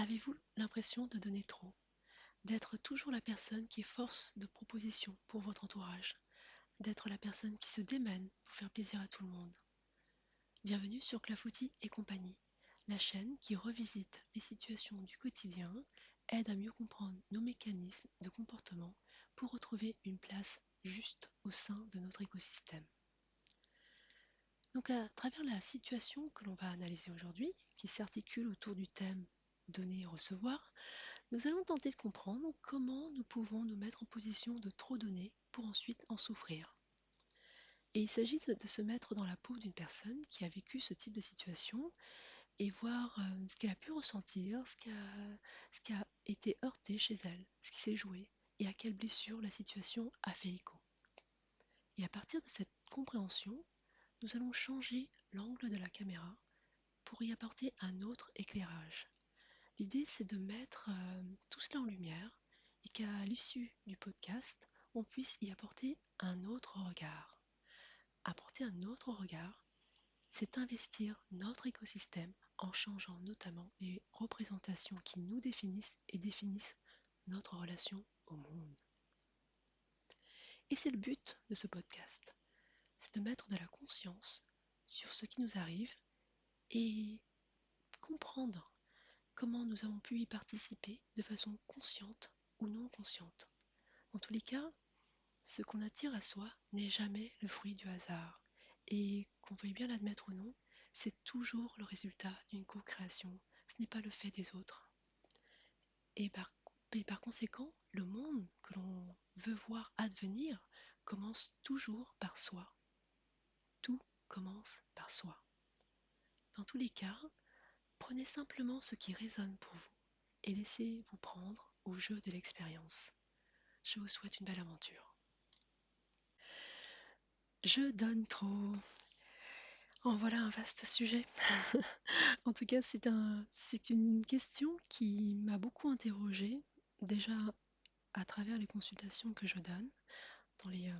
Avez-vous l'impression de donner trop, d'être toujours la personne qui est force de proposition pour votre entourage, d'être la personne qui se démène pour faire plaisir à tout le monde? Bienvenue sur Clafoutis et compagnie, la chaîne qui revisite les situations du quotidien, aide à mieux comprendre nos mécanismes de comportement pour retrouver une place juste au sein de notre écosystème. Donc à travers la situation que l'on va analyser aujourd'hui, qui s'articule autour du thème donner et recevoir, nous allons tenter de comprendre comment nous pouvons nous mettre en position de trop donner pour ensuite en souffrir. Et il s'agit de se mettre dans la peau d'une personne qui a vécu ce type de situation et voir ce qu'elle a pu ressentir, ce qui a été heurté chez elle, ce qui s'est joué et à quelle blessure la situation a fait écho. Et à partir de cette compréhension, nous allons changer l'angle de la caméra pour y apporter un autre éclairage. L'idée, c'est de mettre tout cela en lumière et qu'à l'issue du podcast, on puisse y apporter un autre regard. Apporter un autre regard, c'est investir notre écosystème en changeant notamment les représentations qui nous définissent et définissent notre relation au monde. Et c'est le but de ce podcast, c'est de mettre de la conscience sur ce qui nous arrive et comprendre comment nous avons pu y participer de façon consciente ou non consciente. Dans tous les cas, ce qu'on attire à soi n'est jamais le fruit du hasard. Et qu'on veuille bien l'admettre ou non, c'est toujours le résultat d'une co-création. Ce n'est pas le fait des autres. Et par conséquent, le monde que l'on veut voir advenir commence toujours par soi. Tout commence par soi. Dans tous les cas, prenez simplement ce qui résonne pour vous et laissez-vous prendre au jeu de l'expérience. Je vous souhaite une belle aventure. Je donne trop. En voilà un vaste sujet. En tout cas, c'est une question qui m'a beaucoup interrogée, déjà à travers les consultations que je donne, dans les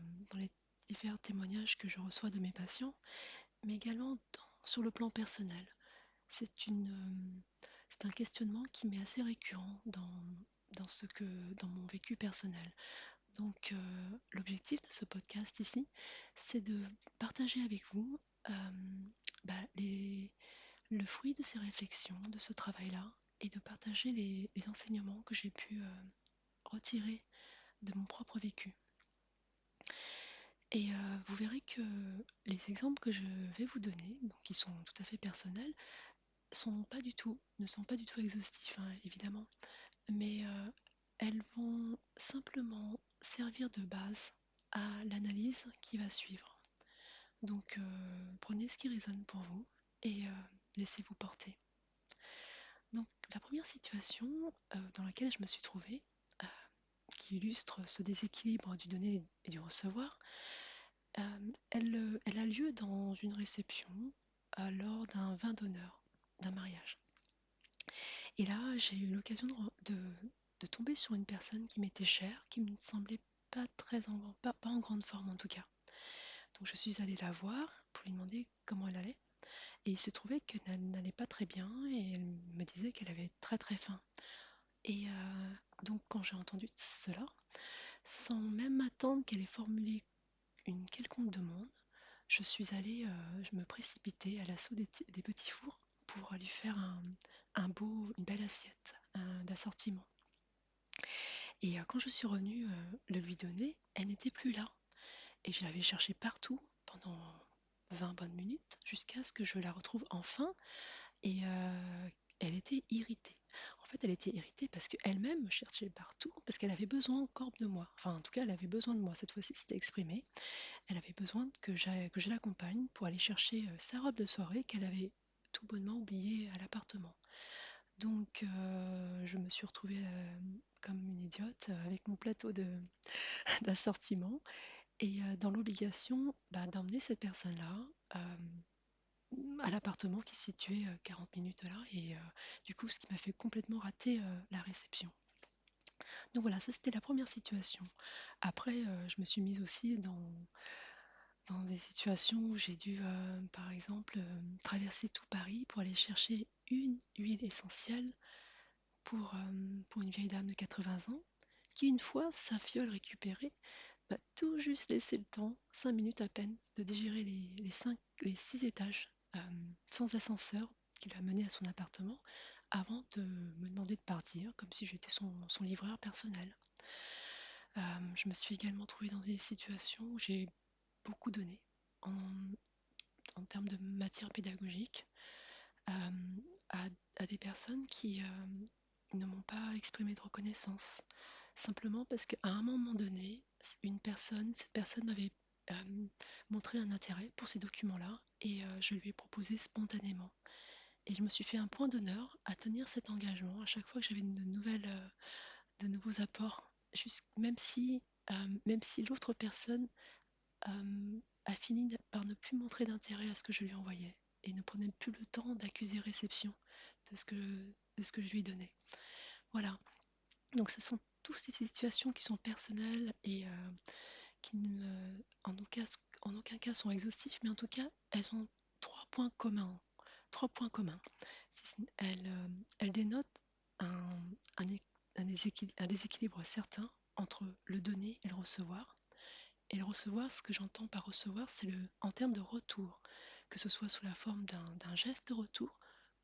divers témoignages que je reçois de mes patients, mais également sur le plan personnel. C'est un questionnement qui m'est assez récurrent dans mon vécu personnel. Donc, l'objectif de ce podcast ici, c'est de partager avec vous euh, bah, le fruit de ces réflexions, de ce travail-là, et de partager les enseignements que j'ai pu retirer de mon propre vécu. Et vous verrez que les exemples que je vais vous donner, donc qui sont tout à fait personnels, ne sont pas du tout exhaustifs, hein, évidemment, mais elles vont simplement servir de base à l'analyse qui va suivre. Donc prenez ce qui résonne pour vous et laissez-vous porter. Donc la première situation dans laquelle je me suis trouvée, euh, qui illustre ce déséquilibre du donner et du recevoir, elle a lieu dans une réception lors d'un vin d'honneur, d'un mariage. Et là, j'ai eu l'occasion de tomber sur une personne qui m'était chère, qui me semblait pas en grande forme en tout cas. Donc je suis allée la voir pour lui demander comment elle allait. Et il se trouvait qu'elle n'allait pas très bien et elle me disait qu'elle avait très très faim. Et donc quand j'ai entendu cela, sans même attendre qu'elle ait formulé une quelconque demande, je me précipitais à l'assaut des petits fours pour lui faire une belle assiette d'assortiment. Et quand je suis revenue le lui donner, elle n'était plus là. Et je l'avais cherchée partout pendant 20 bonnes minutes jusqu'à ce que je la retrouve enfin. Et elle était irritée. En fait, elle était irritée parce qu'elle-même me cherchait partout, parce qu'elle avait besoin encore de moi. Enfin, en tout cas, elle avait besoin de moi. Cette fois-ci, c'était exprimé. Elle avait besoin que je l'accompagne pour aller chercher sa robe de soirée qu'elle avait tout bonnement oubliée à l'appartement. Donc, je me suis retrouvée comme une idiote avec mon plateau d'assortiment et dans l'obligation d'emmener cette personne-là à l'appartement qui se situait 40 minutes de là et du coup, ce qui m'a fait complètement rater la réception. Donc voilà, ça c'était la première situation. Après, je me suis mise aussi dans des situations où j'ai dû, par exemple, traverser tout Paris pour aller chercher une huile essentielle pour une vieille dame de 80 ans qui, une fois sa fiole récupérée, m'a tout juste laissé le temps, 5 minutes à peine, de digérer les 6 étages sans ascenseur qui l'a mené à son appartement avant de me demander de partir, comme si j'étais son livreur personnel. Je me suis également trouvée dans des situations où j'ai beaucoup donné en, en termes de matière pédagogique euh, à, à des personnes qui ne m'ont pas exprimé de reconnaissance. Simplement parce qu'à un moment donné, cette personne m'avait euh, montré un intérêt pour ces documents-là et je lui ai proposé spontanément. Et je me suis fait un point d'honneur à tenir cet engagement à chaque fois que j'avais de nouveaux apports, même si l'autre personne a fini par ne plus montrer d'intérêt à ce que je lui envoyais et ne prenait plus le temps d'accuser réception de de ce que je lui donnais. Voilà. Donc ce sont toutes ces situations qui sont personnelles et qui en aucun cas sont exhaustives, mais en tout cas, elles ont trois points communs. Trois points communs. Elles dénotent un, un é- un déséquilibre certain entre le donner et le recevoir. Et le recevoir, ce que j'entends par recevoir, c'est en termes de retour, que ce soit sous la forme d'un geste de retour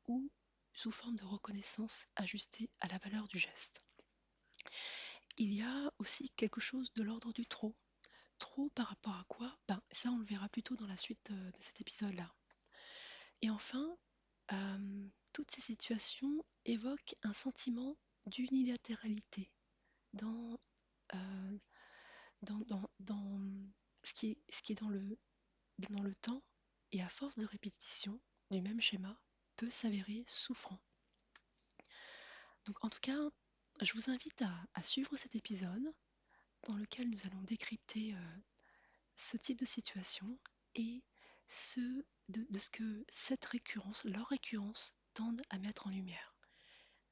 ou sous forme de reconnaissance ajustée à la valeur du geste. Il y a aussi quelque chose de l'ordre du trop. Trop par rapport à quoi? Ben, ça, on le verra plutôt dans la suite de cet épisode-là. Et enfin, toutes ces situations évoquent un sentiment d'unilatéralité dans, euh, dans ce qui est dans le temps et à force de répétition du même schéma peut s'avérer souffrant. Donc en tout cas, je vous invite à suivre cet épisode dans lequel nous allons décrypter ce type de situation et ce, de ce que cette récurrence, leur récurrence, tendent à mettre en lumière.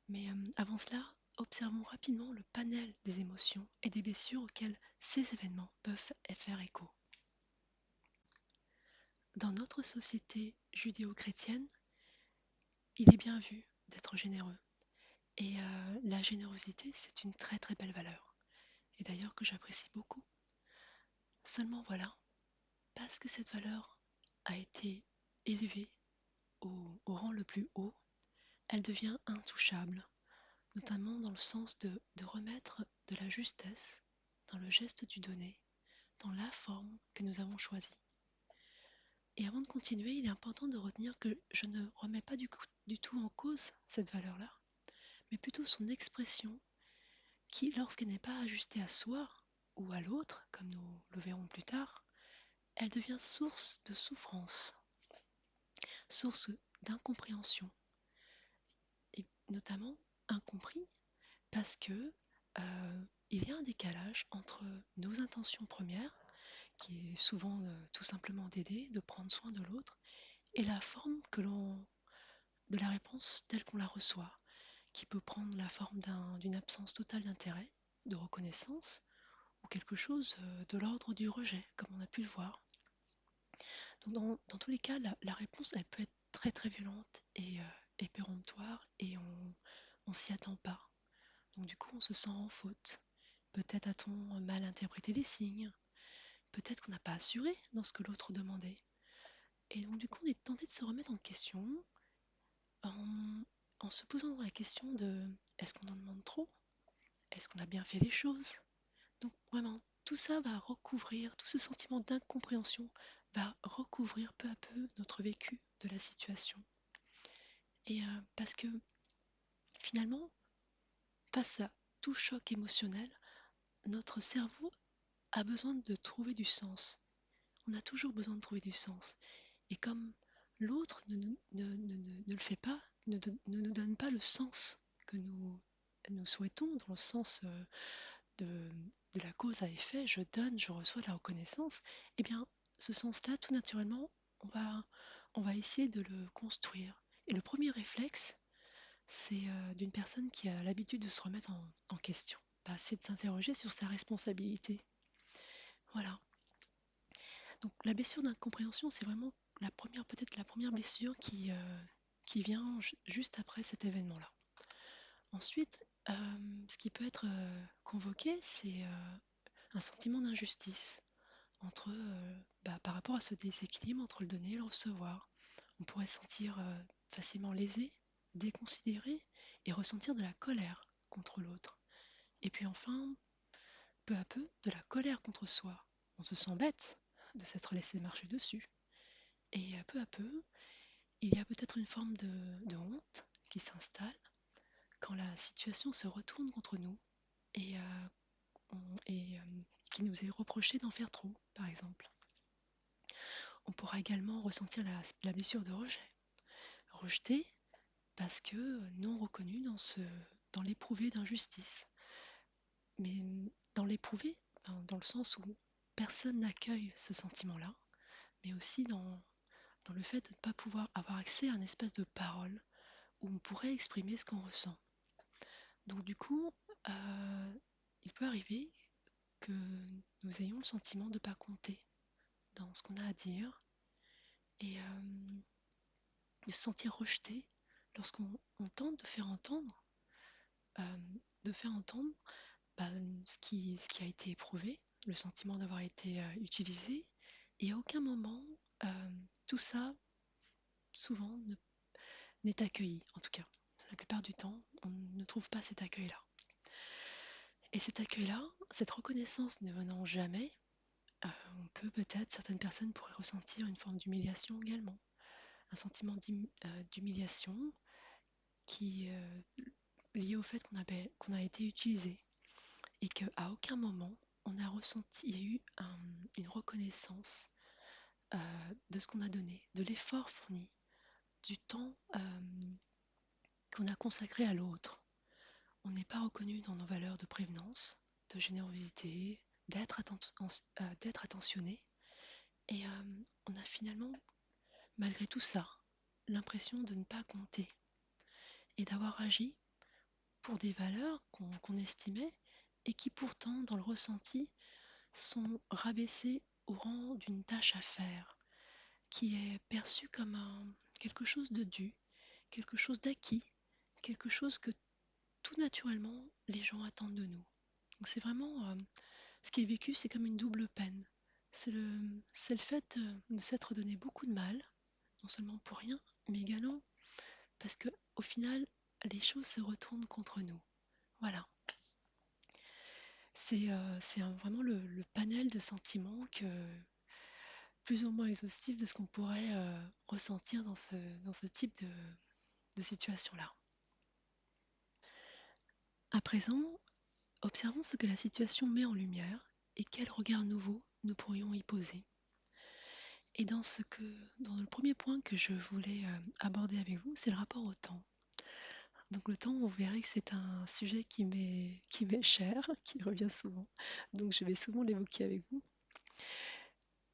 Mais avant cela, observons rapidement le panel des émotions et des blessures auxquelles ces événements peuvent faire écho. Dans notre société judéo-chrétienne, il est bien vu d'être généreux. Et la générosité, c'est une très très belle valeur. Et d'ailleurs que j'apprécie beaucoup. Seulement voilà, parce que cette valeur a été élevée au rang le plus haut, elle devient intouchable, notamment dans le sens de remettre de la justesse dans le geste du donner, dans la forme que nous avons choisie. Et avant de continuer, il est important de retenir que je ne remets pas du tout en cause cette valeur-là, mais plutôt son expression qui, lorsqu'elle n'est pas ajustée à soi ou à l'autre, comme nous le verrons plus tard, elle devient source de souffrance, source d'incompréhension, et notamment incompris parce que il y a un décalage entre nos intentions premières, qui est souvent tout simplement d'aider, de prendre soin de l'autre, et la forme de la réponse telle qu'on la reçoit, qui peut prendre la forme d'une absence totale d'intérêt, de reconnaissance, ou quelque chose de l'ordre du rejet, comme on a pu le voir. Donc dans tous les cas, la réponse, elle peut être très très violente et péremptoire, et on s'y attend pas. Donc du coup, on se sent en faute. Peut-être a-t-on mal interprété les signes, peut-être qu'on n'a pas assuré dans ce que l'autre demandait. Et donc du coup, on est tenté de se remettre en question en, en se posant la question de est-ce qu'on en demande trop? Est-ce qu'on a bien fait les choses? Donc vraiment, tout ça va recouvrir, tout ce sentiment d'incompréhension va recouvrir peu à peu notre vécu de la situation. Et parce que finalement, face à tout choc émotionnel, notre cerveau a besoin de trouver du sens. On a toujours besoin de trouver du sens. Et comme l'autre ne le fait pas, ne nous donne pas le sens que nous souhaitons, dans le sens de, de la cause à effet, je donne, je reçois de la reconnaissance, eh bien, ce sens-là, tout naturellement, on va essayer de le construire. Et le premier réflexe, c'est d'une personne qui a l'habitude de se remettre en question. Bah, c'est de s'interroger sur sa responsabilité. Voilà. Donc la blessure d'incompréhension, c'est vraiment peut-être la première blessure qui vient juste après cet événement-là. Ensuite, ce qui peut être convoqué, c'est un sentiment d'injustice par rapport à ce déséquilibre entre le donner et le recevoir. On pourrait se sentir facilement lésé, déconsidéré et ressentir de la colère contre l'autre. Et puis enfin, peu à peu, de la colère contre soi. On se sent bête de s'être laissé marcher dessus. Et peu à peu, il y a peut-être une forme de honte qui s'installe quand la situation se retourne contre nous et, qui nous est reproché d'en faire trop, par exemple. On pourra également ressentir la blessure de rejet. Rejeté parce que non reconnu dans l'éprouvé d'injustice. Mais dans l'éprouvé, dans le sens où personne n'accueille ce sentiment-là, mais aussi dans le fait de ne pas pouvoir avoir accès à un espace de parole où on pourrait exprimer ce qu'on ressent. Donc du coup, euh, il peut arriver que nous ayons le sentiment de ne pas compter dans ce qu'on a à dire et de se sentir rejeté lorsqu'on tente euh, de faire entendre bah, ce qui a été éprouvé, le sentiment d'avoir été utilisé, et à aucun moment euh, tout ça, souvent, n'est accueilli, en tout cas. La plupart du temps, on ne trouve pas cet accueil-là. Et cet accueil-là, cette reconnaissance ne venant jamais, certaines personnes pourraient ressentir une forme d'humiliation également. Un sentiment d'humiliation qui est lié au fait qu'on a été utilisé et qu'à aucun moment on a ressenti, il y a eu une reconnaissance de ce qu'on a donné, de l'effort fourni, du temps qu'on a consacré à l'autre. On n'est pas reconnu dans nos valeurs de prévenance, de générosité, d'être attentionné. Et on a finalement, malgré tout ça, l'impression de ne pas compter et d'avoir agi pour des valeurs qu'on estimait et qui pourtant, dans le ressenti, sont rabaissées au rang d'une tâche à faire, qui est perçue comme quelque chose de dû, quelque chose d'acquis, quelque chose que tout naturellement les gens attendent de nous. Donc c'est vraiment ce qui est vécu, c'est comme une double peine. C'est le fait de s'être donné beaucoup de mal, non seulement pour rien, mais également parce que au final, les choses se retournent contre nous. Voilà. C'est vraiment le panel de sentiments plus ou moins exhaustif de ce qu'on pourrait ressentir dans ce type de situation-là. À présent, observons ce que la situation met en lumière et quel regard nouveau nous pourrions y poser. Et dans le premier point que je voulais aborder avec vous, c'est le rapport au temps. Donc le temps, vous verrez que c'est un sujet qui m'est cher, qui revient souvent. Donc je vais souvent l'évoquer avec vous.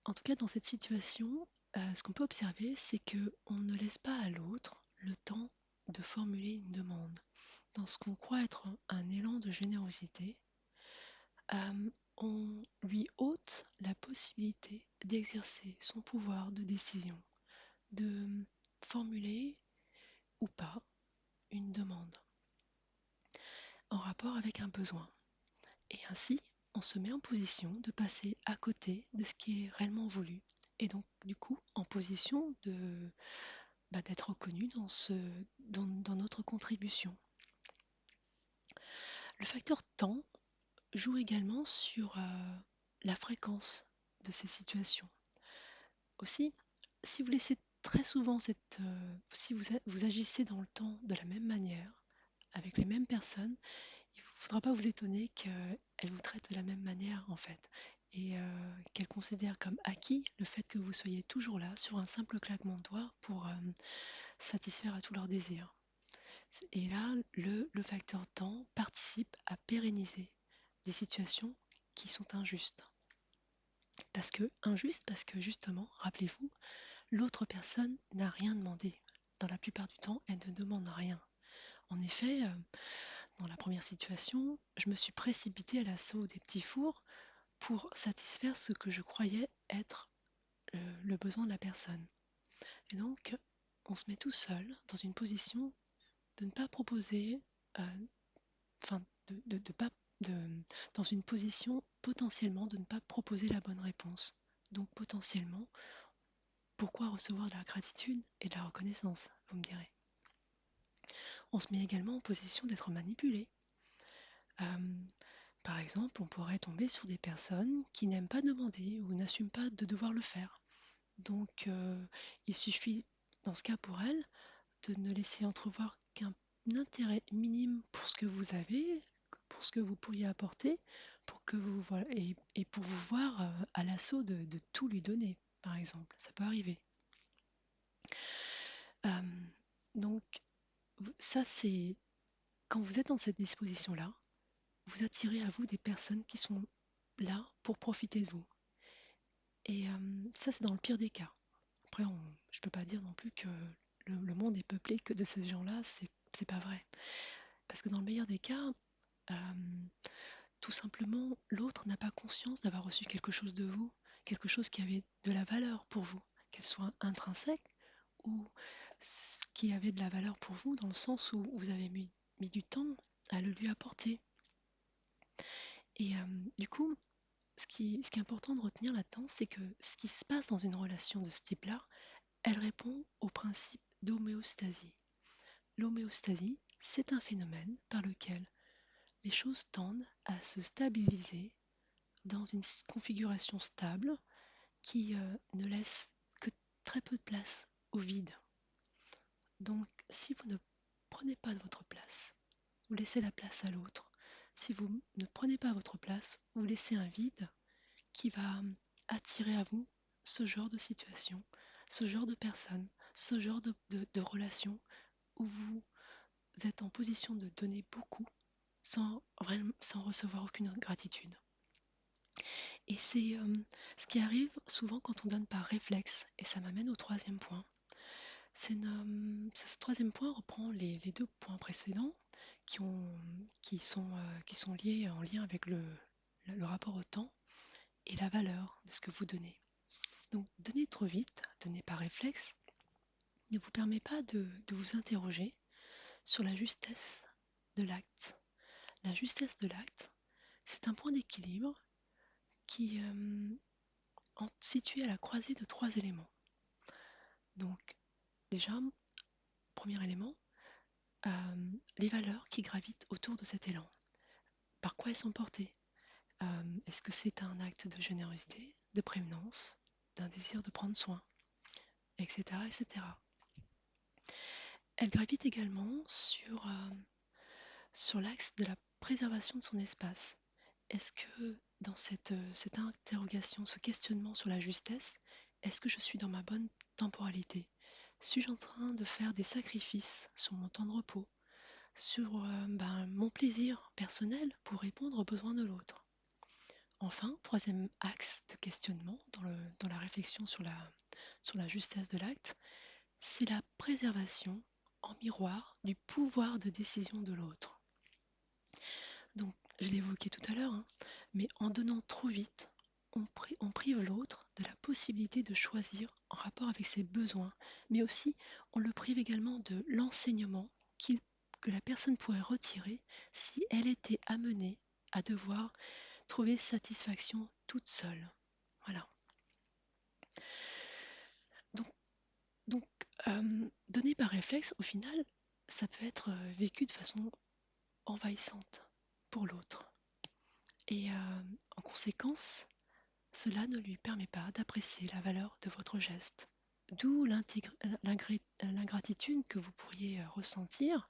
En tout cas, dans cette situation, ce qu'on peut observer, c'est que on ne laisse pas à l'autre le temps de formuler une demande. Dans ce qu'on croit être un élan de générosité, on lui ôte la possibilité d'exercer son pouvoir de décision, de formuler ou pas une demande en rapport avec un besoin. Et ainsi, on se met en position de passer à côté de ce qui est réellement voulu. Et donc, du coup, en position d'être reconnu dans notre contribution. Le facteur temps joue également sur la fréquence de ces situations. Aussi, si vous laissez très souvent si vous agissez dans le temps de la même manière, avec les mêmes personnes, il ne faudra pas vous étonner qu'elles vous traitent de la même manière en fait. Et qu'elles considèrent comme acquis le fait que vous soyez toujours là sur un simple claquement de doigts pour satisfaire à tous leurs désirs. Et là, le facteur temps participe à pérenniser des situations qui sont injustes. Parce que justement, rappelez-vous, l'autre personne n'a rien demandé. Dans la plupart du temps, elle ne demande rien. En effet, dans la première situation, je me suis précipitée à l'assaut des petits fours pour satisfaire ce que je croyais être le besoin de la personne. Et donc, on se met tout seul dans une position de ne pas proposer euh, enfin, de pas, dans une position potentiellement de ne pas proposer la bonne réponse. Donc potentiellement, pourquoi recevoir de la gratitude et de la reconnaissance, vous me direz. On se met également en position d'être manipulé. Euh, Par exemple, on pourrait tomber sur des personnes qui n'aiment pas demander ou n'assument pas de devoir le faire. Donc, il suffit, dans ce cas pour elles, de ne laisser entrevoir qu'un intérêt minime pour ce que vous avez, pour ce que vous pourriez apporter, pour que vous, voilà, et pour vous voir à l'assaut de tout lui donner, par exemple. Ça peut arriver. Euh, donc, ça, c'est quand vous êtes dans cette disposition-là, vous attirez à vous des personnes qui sont là pour profiter de vous. Et ça, c'est dans le pire des cas. Après, je ne peux pas dire non plus que le monde est peuplé que de ces gens-là, c'est pas vrai. Parce que dans le meilleur des cas, euh, tout simplement, l'autre n'a pas conscience d'avoir reçu quelque chose de vous, quelque chose qui avait de la valeur pour vous, qu'elle soit intrinsèque ou qui avait de la valeur pour vous dans le sens où vous avez mis du temps à le lui apporter. Et du coup, ce qui est important de retenir là-dedans, c'est que ce qui se passe dans une relation de ce type-là, elle répond au principe d'homéostasie. L'homéostasie, c'est un phénomène par lequel les choses tendent à se stabiliser dans une configuration stable qui ne laisse que très peu de place au vide. Donc, si vous ne prenez pas de votre place, vous laissez la place à l'autre. Si vous ne prenez pas votre place, vous laissez un vide qui va attirer à vous ce genre de situation, ce genre de personnes, ce genre de relations où vous êtes en position de donner beaucoup sans recevoir aucune gratitude. Et c'est ce qui arrive souvent quand on donne par réflexe. Et ça m'amène au troisième point. Ce troisième point reprend les deux points précédents qui, ont, qui sont liés en lien avec le rapport au temps et la valeur de ce que vous donnez. Donc donner trop vite, donner par réflexe, ne vous permet pas de vous interroger sur la justesse de l'acte. La justesse de l'acte, c'est un point d'équilibre qui est situé à la croisée de trois éléments. Donc déjà, premier élément, les valeurs qui gravitent autour de cet élan. Par quoi elles sont portées? Est-ce que c'est un acte de générosité, de prévenance, d'un désir de prendre soin, etc., etc. Elles gravitent également sur l'axe de la préservation de son espace. Est-ce que dans cette interrogation, ce questionnement sur la justesse, est-ce que je suis dans ma bonne temporalité? Suis-je en train de faire des sacrifices sur mon temps de repos, sur mon plaisir personnel pour répondre aux besoins de l'autre? Enfin, troisième axe de questionnement dans la réflexion sur la justesse de l'acte, c'est la préservation en miroir du pouvoir de décision de l'autre. Donc, je l'ai évoqué tout à l'heure, hein, mais en donnant trop vite, on prive l'autre de la possibilité de choisir en rapport avec ses besoins, mais aussi on le prive également de l'enseignement que la personne pourrait retirer si elle était amenée à devoir trouver satisfaction toute seule. Voilà. Donc, donc donner par réflexe, au final, ça peut être vécu de façon envahissante pour l'autre. Et en conséquence, cela ne lui permet pas d'apprécier la valeur de votre geste. D'où l'ingratitude que vous pourriez ressentir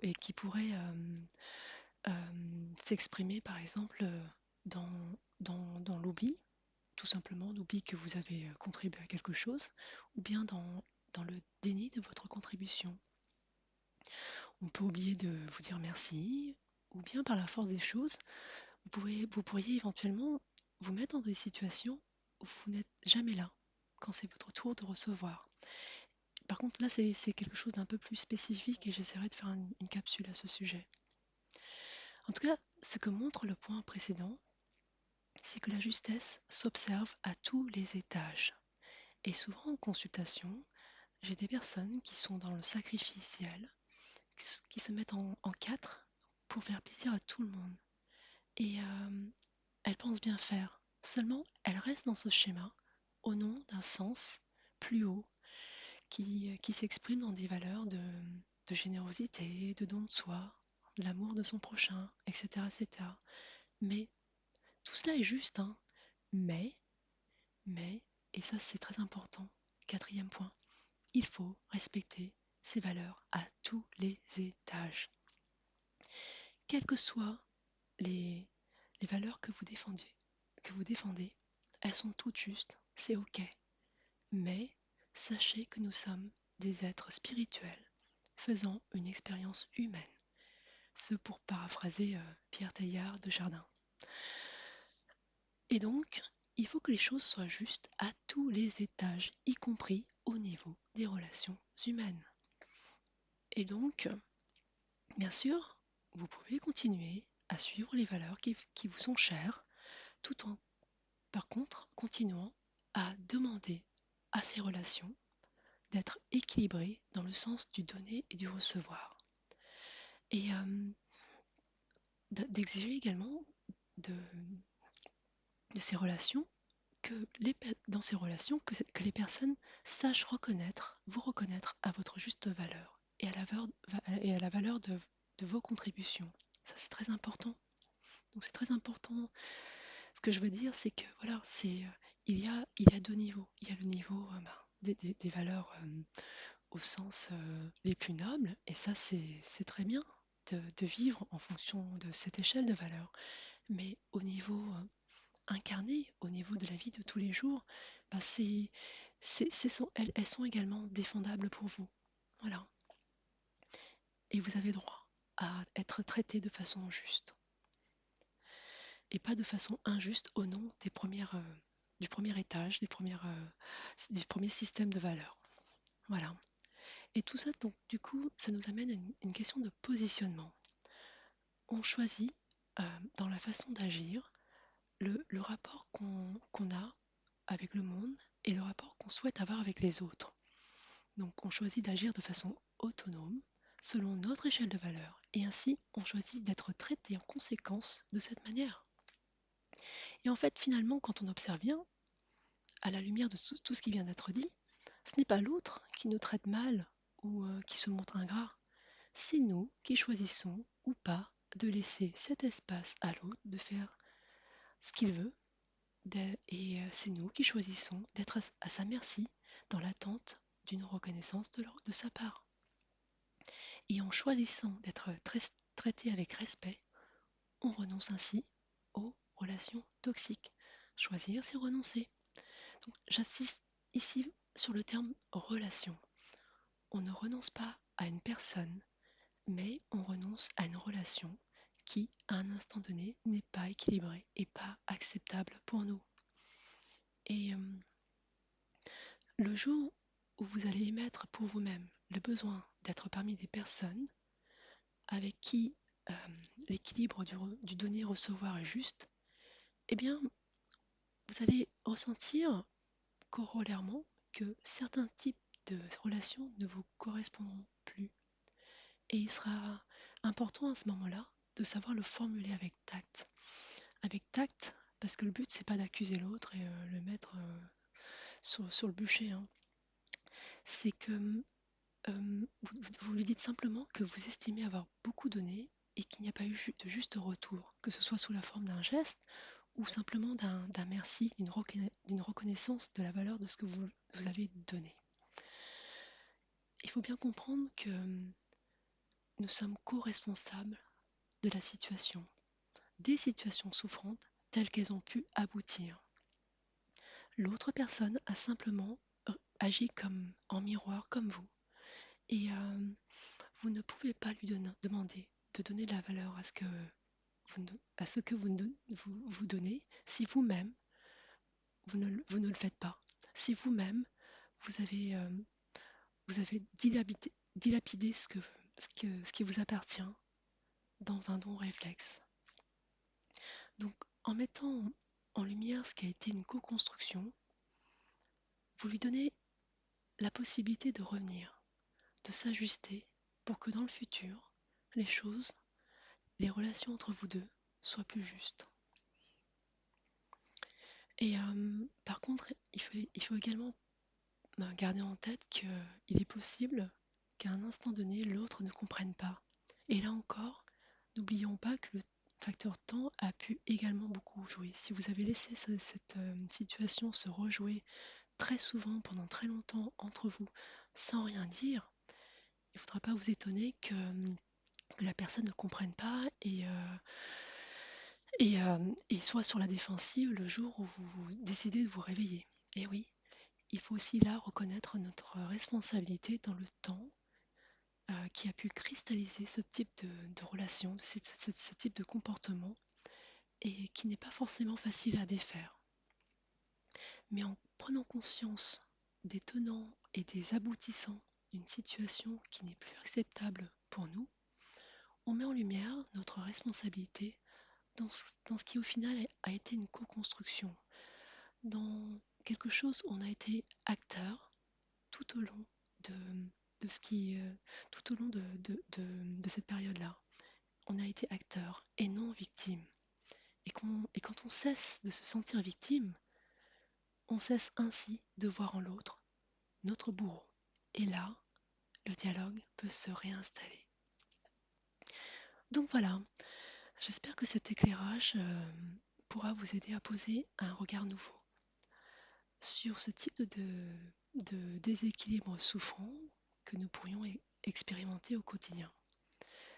et qui pourrait s'exprimer par exemple dans l'oubli, tout simplement l'oubli que vous avez contribué à quelque chose, ou bien dans le déni de votre contribution. On peut oublier de vous dire merci, ou bien par la force des choses, vous pourriez éventuellement vous mettre dans des situations où vous n'êtes jamais là, quand c'est votre tour de recevoir. Par contre, là, c'est quelque chose d'un peu plus spécifique et j'essaierai de faire une capsule à ce sujet. En tout cas, ce que montre le point précédent, c'est que la justesse s'observe à tous les étages. Et souvent en consultation, j'ai des personnes qui sont dans le sacrificiel, qui se mettent en quatre pour faire plaisir à tout le monde. Et elles pensent bien faire. Seulement, elles restent dans ce schéma au nom d'un sens plus haut qui s'exprime dans des valeurs de générosité, de don de soi, de l'amour de son prochain, etc., etc. Mais tout cela est juste, hein. Mais, et ça c'est très important, quatrième point, il faut respecter ces valeurs à tous les étages. Quelles que soient les, les valeurs que vous défendez, elles sont toutes justes, c'est ok. Mais sachez que nous sommes des êtres spirituels faisant une expérience humaine. Ce pour paraphraser Pierre Teilhard de Chardin. Et donc, il faut que les choses soient justes à tous les étages, y compris au niveau des relations humaines. Et donc, bien sûr, vous pouvez continuer à suivre les valeurs qui vous sont chères, tout en, par contre, continuant à demander à ces relations d'être équilibrées dans le sens du donner et du recevoir. Et d'exiger également de, de ces relations dans ces relations que les personnes sachent vous reconnaître à votre juste valeur et à la valeur de vos contributions. Ça, c'est très important. Donc, c'est très important. Ce que je veux dire, c'est que voilà, il y a deux niveaux. Il y a le niveau des valeurs au sens les plus nobles, et ça, c'est très bien de vivre en fonction de cette échelle de valeurs. Mais au niveau incarnées au niveau de la vie de tous les jours, bah elles sont également défendables pour vous. Voilà. Et vous avez droit à être traité de façon juste. Et pas de façon injuste au nom du premier étage, du premier système de valeurs. Voilà. Et tout ça, donc, du coup, ça nous amène à une question de positionnement. On choisit, dans la façon d'agir, le rapport qu'on a avec le monde et le rapport qu'on souhaite avoir avec les autres. Donc on choisit d'agir de façon autonome, selon notre échelle de valeur, et ainsi on choisit d'être traité en conséquence de cette manière. Et en fait, finalement, quand on observe bien, à la lumière de tout ce qui vient d'être dit, ce n'est pas l'autre qui nous traite mal ou qui se montre ingrat, c'est nous qui choisissons ou pas de laisser cet espace à l'autre de faire ce qu'il veut, et c'est nous qui choisissons d'être à sa merci dans l'attente d'une reconnaissance de sa part. Et en choisissant d'être traité avec respect, on renonce ainsi aux relations toxiques. Choisir, c'est renoncer. Donc j'insiste ici sur le terme relation. On ne renonce pas à une personne, mais on renonce à une relation qui, à un instant donné, n'est pas équilibrée et pas acceptable pour nous. Et le jour où vous allez émettre pour vous-même le besoin d'être parmi des personnes avec qui l'équilibre du donner-recevoir est juste, eh bien, vous allez ressentir corollairement que certains types de relations ne vous correspondront plus. Et il sera important à ce moment-là de savoir le formuler avec tact. Avec tact, parce que le but, c'est pas d'accuser l'autre et le mettre sur le bûcher, hein. C'est que vous lui dites simplement que vous estimez avoir beaucoup donné et qu'il n'y a pas eu de juste retour, que ce soit sous la forme d'un geste ou simplement d'un merci, d'une reconnaissance de la valeur de ce que vous avez donné. Il faut bien comprendre que nous sommes co-responsables de la situation, des situations souffrantes telles qu'elles ont pu aboutir. L'autre personne a simplement agi comme en miroir comme vous. Et vous ne pouvez pas lui demander de donner de la valeur à ce que vous donnez si vous-même, vous ne le faites pas. Si vous-même, vous avez vous avez dilapidé ce qui vous appartient dans un don réflexe. Donc, en mettant en lumière ce qui a été une co-construction, vous lui donnez la possibilité de revenir, de s'ajuster pour que dans le futur, les choses, les relations entre vous deux soient plus justes. Et par contre, il faut également garder en tête qu'il est possible qu'à un instant donné, l'autre ne comprenne pas. Et là encore, n'oublions pas que le facteur temps a pu également beaucoup jouer. Si vous avez laissé cette situation se rejouer très souvent pendant très longtemps entre vous sans rien dire, il ne faudra pas vous étonner que la personne ne comprenne pas et soit sur la défensive le jour où vous décidez de vous réveiller. Et oui, il faut aussi là reconnaître notre responsabilité dans le temps qui a pu cristalliser ce type de relation, ce type de comportement, et qui n'est pas forcément facile à défaire. Mais en prenant conscience des tenants et des aboutissants d'une situation qui n'est plus acceptable pour nous, on met en lumière notre responsabilité dans ce qui au final a été une co-construction, dans quelque chose où on a été acteur tout au long de, de ce qui, tout au long de cette période-là. On a été acteur et non victime. Et quand on cesse de se sentir victime, on cesse ainsi de voir en l'autre notre bourreau. Et là, le dialogue peut se réinstaller. Donc voilà, j'espère que cet éclairage pourra vous aider à poser un regard nouveau sur ce type de déséquilibre souffrant que nous pourrions expérimenter au quotidien.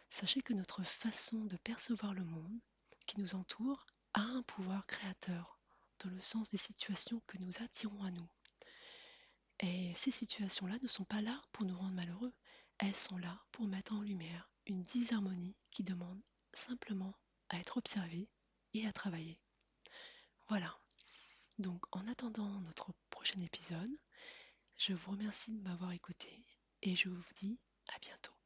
Sachez que notre façon de percevoir le monde qui nous entoure a un pouvoir créateur dans le sens des situations que nous attirons à nous. Et ces situations-là ne sont pas là pour nous rendre malheureux, elles sont là pour mettre en lumière une disharmonie qui demande simplement à être observée et à travailler. Voilà, donc en attendant notre prochain épisode, je vous remercie de m'avoir écouté et je vous dis à bientôt.